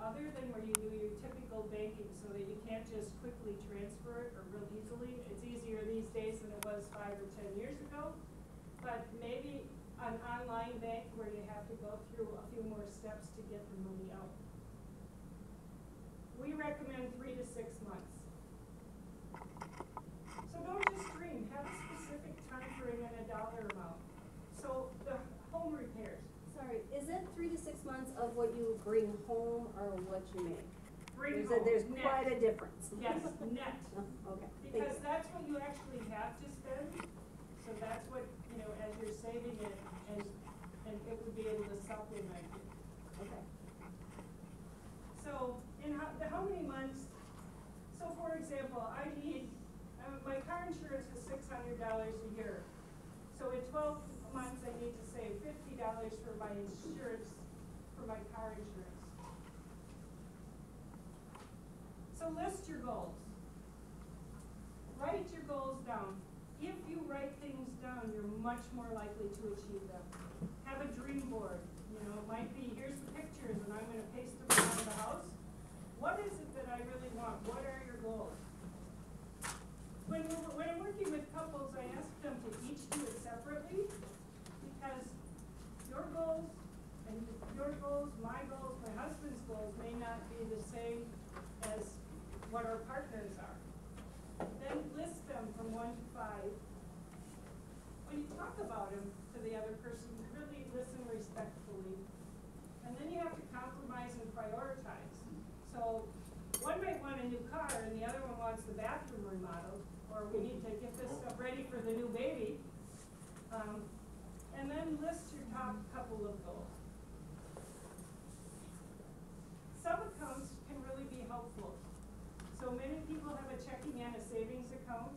other than where you do your typical banking, so that you can't just quickly transfer it or real easily. It's easier these days than it was 5 or 10 years ago. But maybe an online bank where you have to go through a few more steps to get the money out. We recommend 3 to 6 months. So don't just dream, have a specific time frame and a dollar amount. So the home repairs. Sorry, is that 3 to 6 months of what you bring home or what you make? Bring home, There's net. quite a difference. Yes, net. Okay. Because that's what you actually have to spend. So that's what, you know, as you're saving it, and it would be able to supplement it. Okay. So in how many months? So for example, I need my car insurance is $600 a year. So in 12 months, I need to save $50 for my insurance, for my car insurance. So list your goals. Write your goals down. If you write things down, you're much more likely to achieve them. Have a dream board. You know, it might be, here's the pictures, and I'm going to paste them around the house. What is it that I really want? What are your goals? When I'm working with couples, I ask them to each do it separately, because your goals and your goals, my husband's goals may not be the same as what our partners are. Then list them from 1 to 5. When you talk about them to the other person, really listen respectfully. And then you have to compromise and prioritize. So one might want a new car and the other one wants the bathroom remodeled, or we need to get this stuff ready for the new baby. And then list your top couple of goals. Sub-accounts can really be helpful. So many people have a checking and a savings account,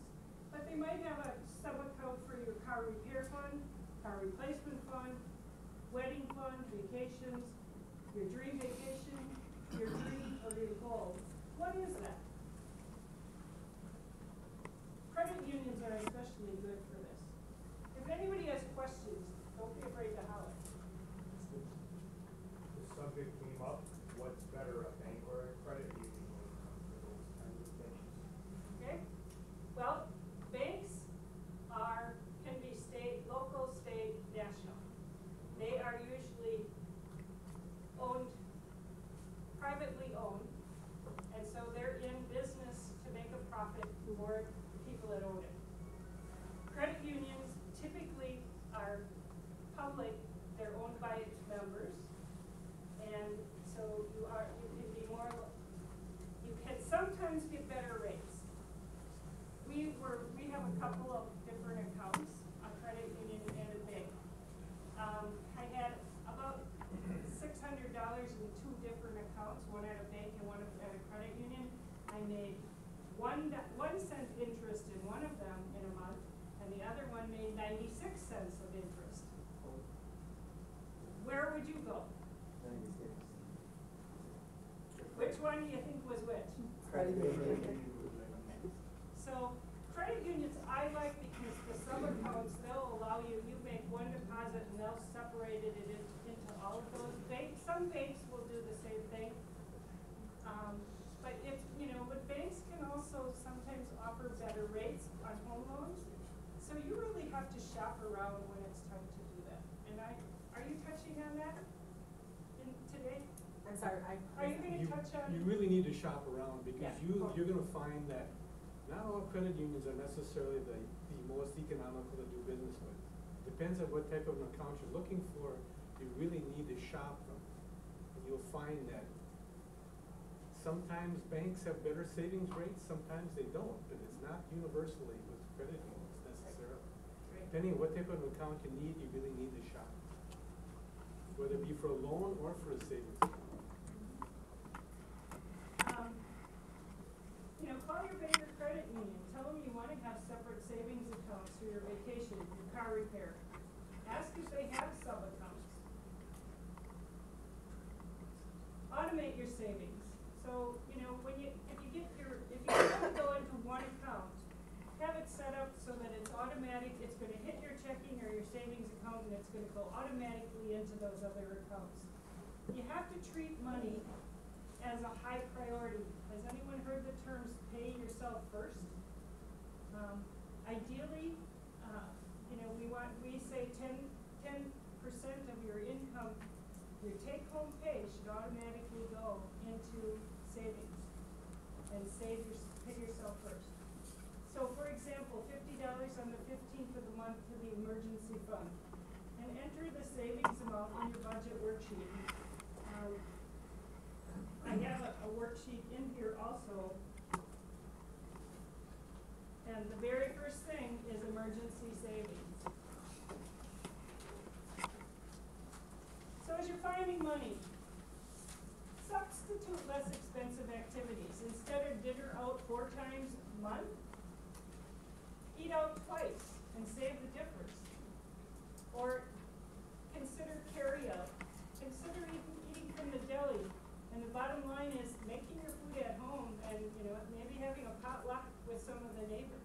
but they might have a sub-account for your car repair fund, car replacement fund, wedding fund, vacations, your dream vacation, your dream or your goal. What is that? Credit unions are especially good for this. If anybody has questions, don't be afraid to holler. The subject came up, what's better, a bank or a credit union when it comes to those kinds of things? Okay? Well, banks can be state, local, state, national. They are usually owned, privately owned, and so they're in business to make a profit for people that own it. Credit unions typically are public, they're owned by its members, and so you can sometimes get better rates. We have a couple of different accounts, a credit union and a bank. I had about $600 in 2 different accounts, one at a bank and one at a credit union. I made 1 cent interest in one of them in a month, and the other one made 96 cents of interest. Where would you go? 96. Which one do you think was which? Credit union. So credit unions I like because the sub-accounts, they'll allow you make 1 deposit and they'll separate it into all of those. Some banks will do the same thing. But but banks can also sometimes offer better rates on home loans. So you really have to shop around when it's time to do that. And are you touching on that today? I'm sorry, Are you going to touch on? You really need to shop around because Yeah. you're going to find that not all credit unions are necessarily the most economical to do business with. Depends on what type of an account you're looking for. You really need to shop them. And you'll find that sometimes banks have better savings rates, sometimes they don't, but it's not universally with credit unions necessarily. Right. Depending on what type of an account you need, you really need to shop. Whether it be for a loan or for a savings account. Call your bank or credit union. Tell them you want to have separate savings accounts for your vacation, your car repair. Ask if they have sub-accounts. Automate your savings. So, if you want to go into one account, have it set up so that it's automatic. It's going to hit your checking or your savings account, and it's going to go automatically into those other accounts. You have to treat money as a high priority. Has anyone heard the terms pay yourself first? Ideally, we say 10% of your income, your take-home pay should automatically go into savings and pay yourself first. So for example, $50 on the 15th of the month to the emergency fund, and enter the savings amount in your budget worksheet. I have a worksheet in here also. And the very first thing is emergency savings. So as you're finding money, substitute less expensive activities. Instead of dinner out 4 times a month, eat out twice and save the difference. Or consider carry-out. Consider eating from the deli. And the bottom line is making your food at home and maybe having a potluck with some of the neighbors.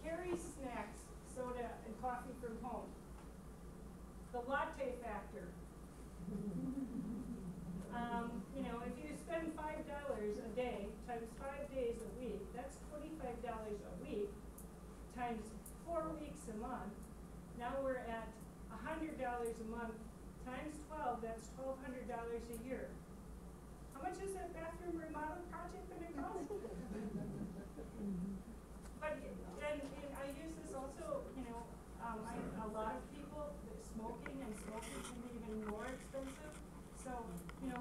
Carry snacks, soda, and coffee from home. The latte factor. If you spend $5 a day times 5 days a week, that's $25 a week times 4 weeks a month. Now we're at $100 a month times 12, that's $1,200 a year. How much is that bathroom remodel project going to cost? But, and I use this also, a lot of people, smoking can be even more expensive. So,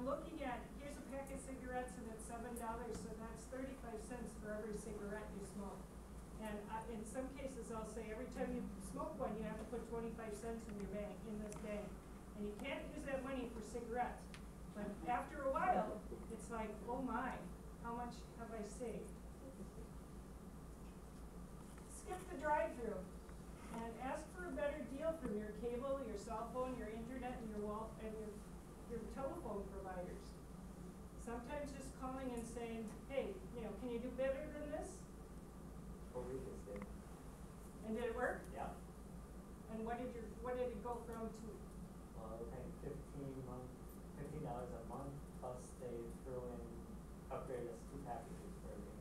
looking at, here's a pack of cigarettes and it's $7, so that's 35 cents for every cigarette you smoke. And in some cases, I'll say every time you smoke one, you have to put 25 cents in your bank, in this bank. And you can't use that money for cigarettes. But after a while, it's like, oh my, how much have I saved? Skip the drive-through and ask for a better deal from your cable, your cell phone, your internet, and your telephone providers. Sometimes just calling and saying, hey, can you do better than this? What we just did. And did it work? Yeah. And what did it go from to? We're paying $15 a month, plus they threw in, upgrade us 2 packages for a year.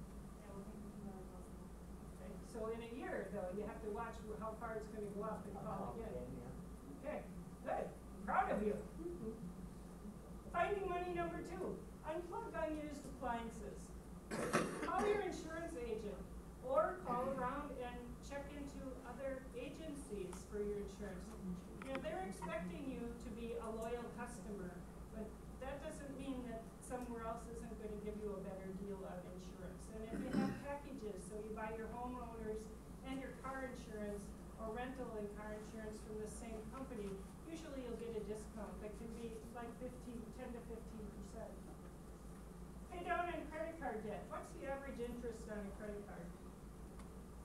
Okay. So in a year, though, you have to watch how far it's going to go up and call again. Yeah. Okay, good. I'm proud of you. Finding money number 2. Unplug unused appliances. Call your insurance agent or call around and check into other agencies for your insurance. They're expecting you to be a loyal customer, but that doesn't mean that somewhere else isn't going to give you a better deal on insurance. And if you have packages, so you buy your homeowners and your car insurance or rental and car insurance from the same company, usually you'll get a discount that can be like 10 to 15%. Pay down on credit card debt. What's the average interest on a credit card?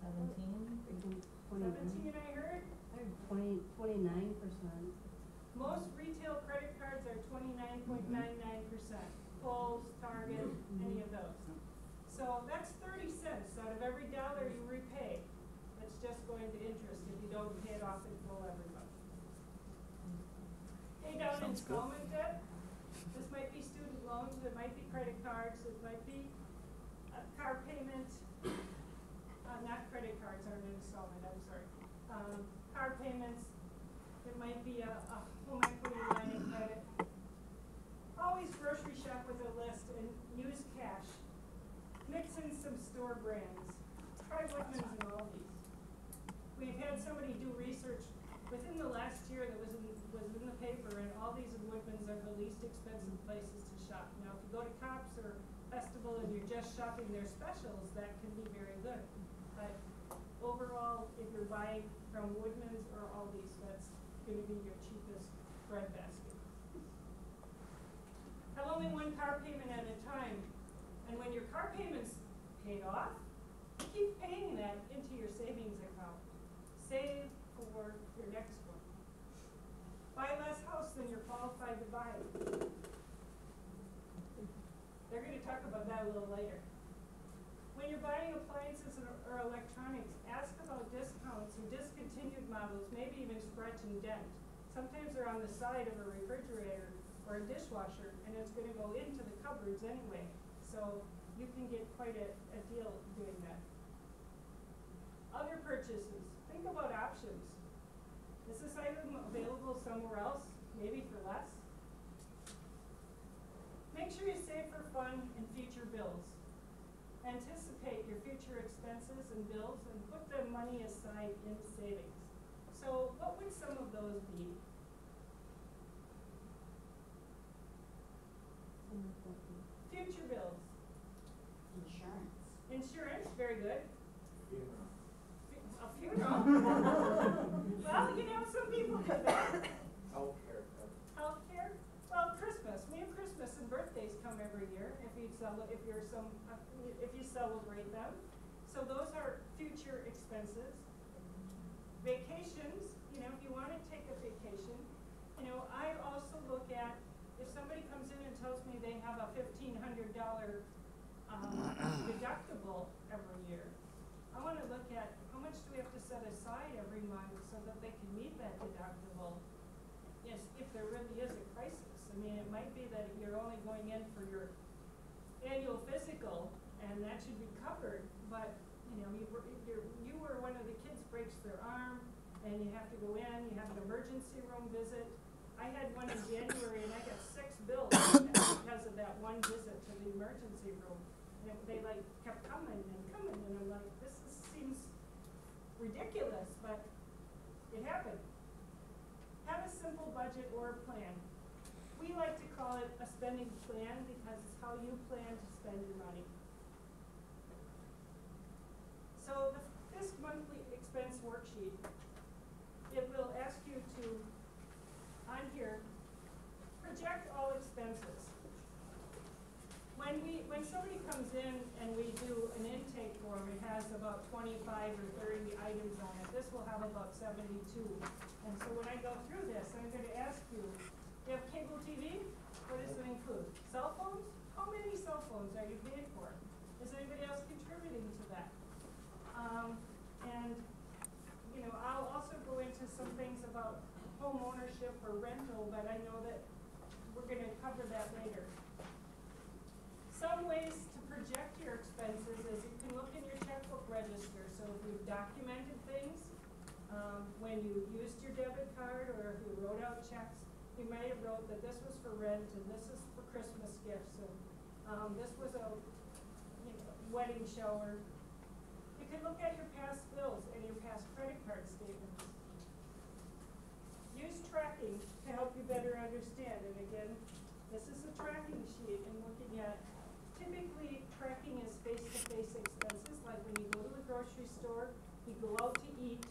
17? 17, I heard? 29%. Most retail credit cards are 29.99%. Kohl's, Target, any of those. So that's 30 cents out of every dollar you repay. That's just going to interest if you don't pay it off in full every month. Pay down installment debt. This might be student loans, it might be credit cards, it might be a car payment. Not credit cards aren't an installment, I'm sorry. Car payments, it might be a home equity line of credit. Always grocery shop with a list and use cash. Mix in some store brands. Try Woodman's and Aldi's. We've had somebody do research within the last year that was in the paper, and Aldi's and Woodman's are the least expensive places to shop. Now, if you go to Cops or Festival and you're just shopping their specials, that can be very good. But overall, if you're buying from Woodman's or Aldi's, that's going to be your cheapest bread basket. Have only one car payment at a time. And when your car payment's paid off, keep paying that into your savings account. Save for your next one. Buy less house than you're qualified to buy. They're going to talk about that a little later. When you're buying appliances or electronics, ask about discounts or discontinued models, maybe even scratch and dent. Sometimes they're on the side of a refrigerator or a dishwasher, and it's going to go into the cupboards anyway, so you can get quite a deal doing that. Other purchases, think about options. Is this item available somewhere else, maybe for less? Make sure you save for fun and future bills. Anticipate your future expenses and bills and put the money aside in savings. So what would some of those be? Future bills. Insurance. Insurance, very good. Funeral. A funeral? Well, you know, some people do that. Healthcare. Healthcare? Well, Christmas. We have Christmas and birthdays come every year if you celebrate them. So those are future expenses. Vacations, you know, if you want to take a vacation, you know, I also look at if somebody comes in and tells me they have a $1,500 deductible every year, I want to look at how much do we have to set aside every month so that they can meet that deductible. Yes, if there really is a crisis. I mean, it might be that you're only going in for your annual physical, and that should be covered. But you know, you were one of the kids breaks their arm, and you have to go in. You have an emergency room visit. I had one in January, and I got 6 bills because of that one visit to the emergency room. And they like kept coming, and I'm like, seems ridiculous, but it happened. Have a simple budget or a plan. We like to call it a spending plan because it's how you plan to spend your money. So this monthly expense worksheet, it will ask you to, on here, project all expenses. When somebody comes in and we do an intake form, it has about 25 or 30 items on it. This will have about 72. And so when I go through this, I'm going to ask you, you have cable TV? What does it include? Cell phones? How many cell phones are you paying for? Is anybody else contributing to that? And, you know, I'll also go into some things about home ownership or rental, but I know that we're going to cover that later. Some ways to project your expenses is you can look in your checkbook register. So if you've documented things, when you used your debit card or if you wrote out checks, you might have wrote that this was for rent and this is for Christmas gifts and this was a wedding shower. You can look at your past bills and your past credit card statements. Use tracking to help you better understand. And again, this is a tracking sheet and looking at, typically tracking is face-to-face expenses, like when you go to the grocery store, you go out to eat,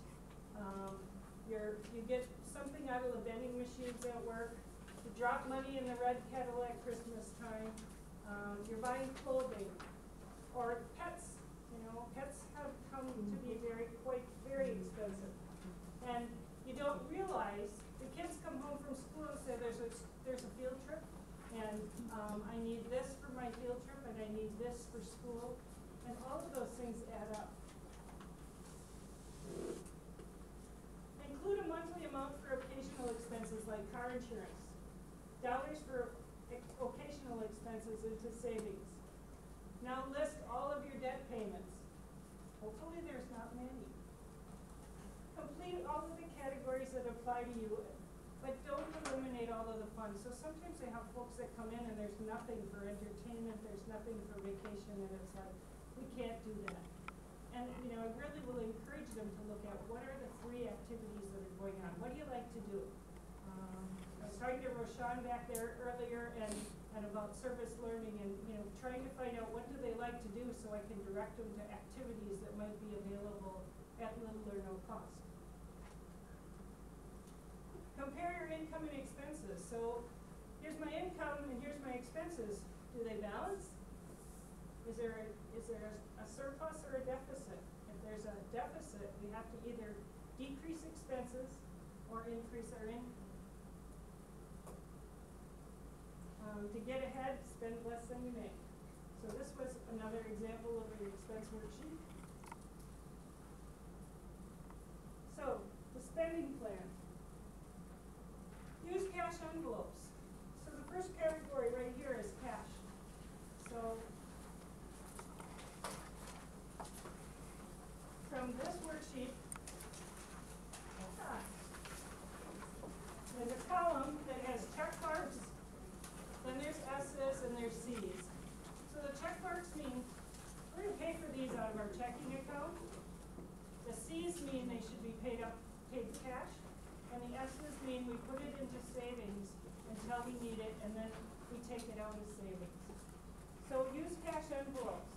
you get something out of the vending machines at work, you drop money in the red kettle at Christmas time, you're buying clothing, or pets. You know, pets have come to be very expensive. And you don't realize, the kids come home from school and say there's a field trip, and I need this for my field trip, and I need this for school, and all of those things add up. Include a monthly amount for occasional expenses like car insurance, dollars for occasional expenses into savings. Now list all of your debt payments. Hopefully there's not many. Complete all of the categories that apply to you, but don't eliminate all of the funds. So sometimes they have folks that come in and there's nothing for entertainment, there's nothing for vacation, and it's like, we can't do that. And you know, I really will encourage them to look at what are the free activities that are going on. What do you like to do? I was talking to Roshan back there earlier and about service learning and trying to find out what do they like to do so I can direct them to activities that might be available at little or no cost. Compare your income and expenses. So here's my income and here's my expenses. Do they balance? Is there a surplus or a deficit? If there's a deficit, we have to either decrease expenses or increase our income. To get ahead, spend less than you make. So this was another example of an expense worksheet. So, the spending plan. Use cash envelopes. So the first category right here is cash. Cs. So the check marks mean, we're gonna pay for these out of our checking account. The Cs mean they should be paid cash, and the S's mean we put it into savings until we need it, and then we take it out as savings. So use cash envelopes.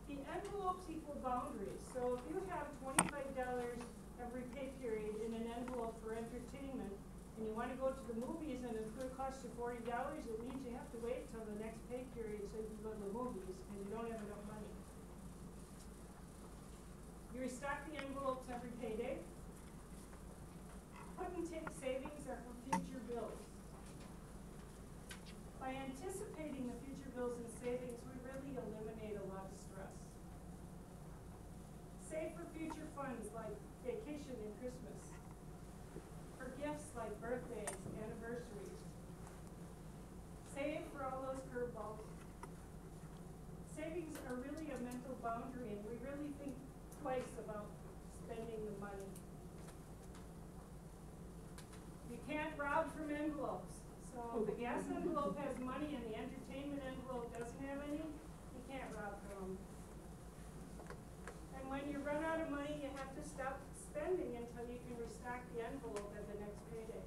The envelopes equal boundaries, so if you have $25 every pay period in an envelope for entertainment, and you wanna go to the movies and it's gonna cost you $40, it means you have to wait till the next pay period so you can go to the movies, and you don't have enough money. You restock the envelopes every payday. Put and take savings are for future bills. By anticipating the future bills and savings, we really eliminate a lot of stress. Save for future funds like vacation and Christmas. For gifts like birthdays, anniversaries. Save for all those curveballs. Savings are really a mental boundary, and we really think twice about spending the money. You can't rob from envelopes. So if the gas envelope has money and the entertainment envelope doesn't have any, you can't rob from them. And when you run out of money, you have to stop spending until you can restock the envelope at the next payday.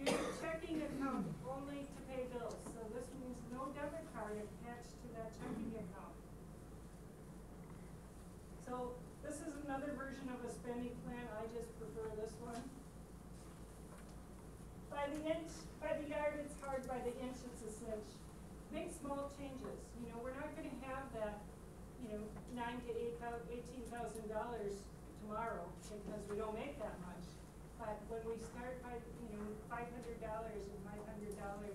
Use your checking account only to pay bills. So this means no debit card attached to that checking account. So this is another version of a spending plan. I just prefer this one. By the inch, by the yard, it's hard. By the inch, it's a cinch. Make small changes. You know, we're not going to have that, you know, $9,000 to $18,000 tomorrow because we don't make that much. But when we start by, you know, $500 and $500,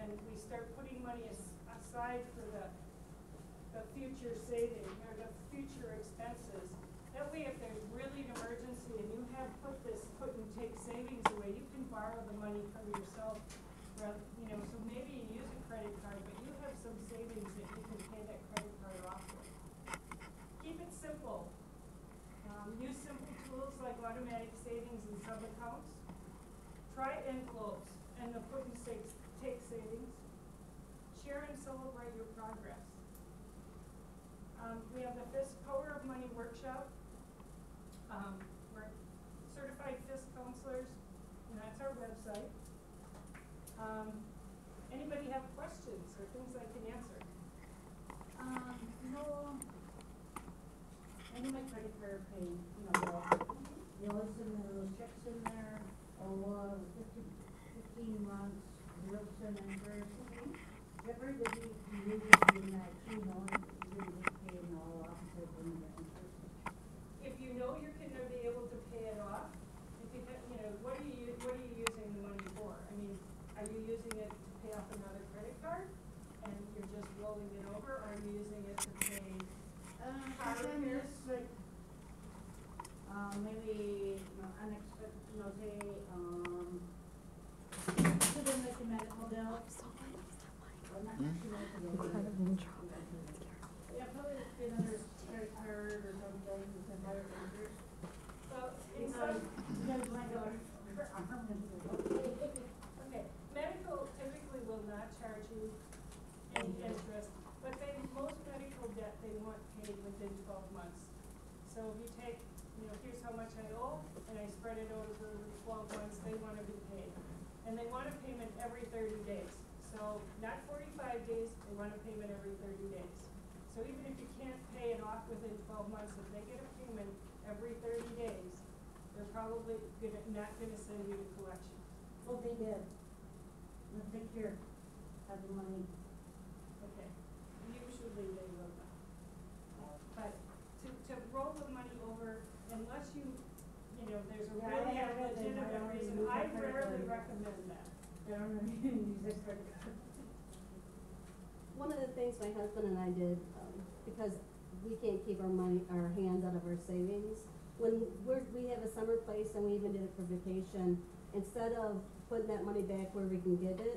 and we start putting money aside for the future saving or the future expenses, that way if there's really an emergency and you have put and take savings away, you can borrow the money from yourself. You know, so maybe you use a credit card, but you have some savings that you can pay that credit card off with. Keep it simple. Use simple tools like automatic savings and sub-accounts. Try envelopes and the put and take savings. Share and celebrate your progress. We have the Power of Money workshop. We're certified FISC counselors, and that's our website. Anybody have questions or things I can answer? No, I know my credit card pay, you know, the listen to those checks in there, or 15 months, 0% interest. Ever did you use it in that, you know, you just pay it all off instead of the interest? If you know you're gonna be able to pay it off, if you, you know, what are you using the money for? I mean, are you using it to pay off another credit card, and you're just rolling it over, or are you using it to pay car repairs? Just like, maybe, you know, unexpected, you know, say, put in like the medical bill. Well, not actually medical bill. Yeah, probably another credit card or something, with some better interest. Well, in some, Because my daughter, her arm is okay, medical typically will not charge you any interest, but most medical debt, they want paid within 12 months. So if you take, you know, here's how much I owe, and I spread it over 12 months, they want to be paid. And they want a payment every 30 days. So not 45 days, they want a payment every 30 days. So even if you can't pay it off within 12 months, if they get a payment every 30 days, they're probably not gonna send you to collections. Well, they did. Let's take care of the money. Okay, usually they will not. But to roll the money over, unless you know, there's a Yeah, really I have it, and I legitimate don't reason, use a I credit rarely card. recommend that. I don't know if you can use this credit card. One of the things my husband and I did, because we can't keep our hands out of our savings, when we have a summer place and we even did it for vacation, instead of putting that money back where we can get it,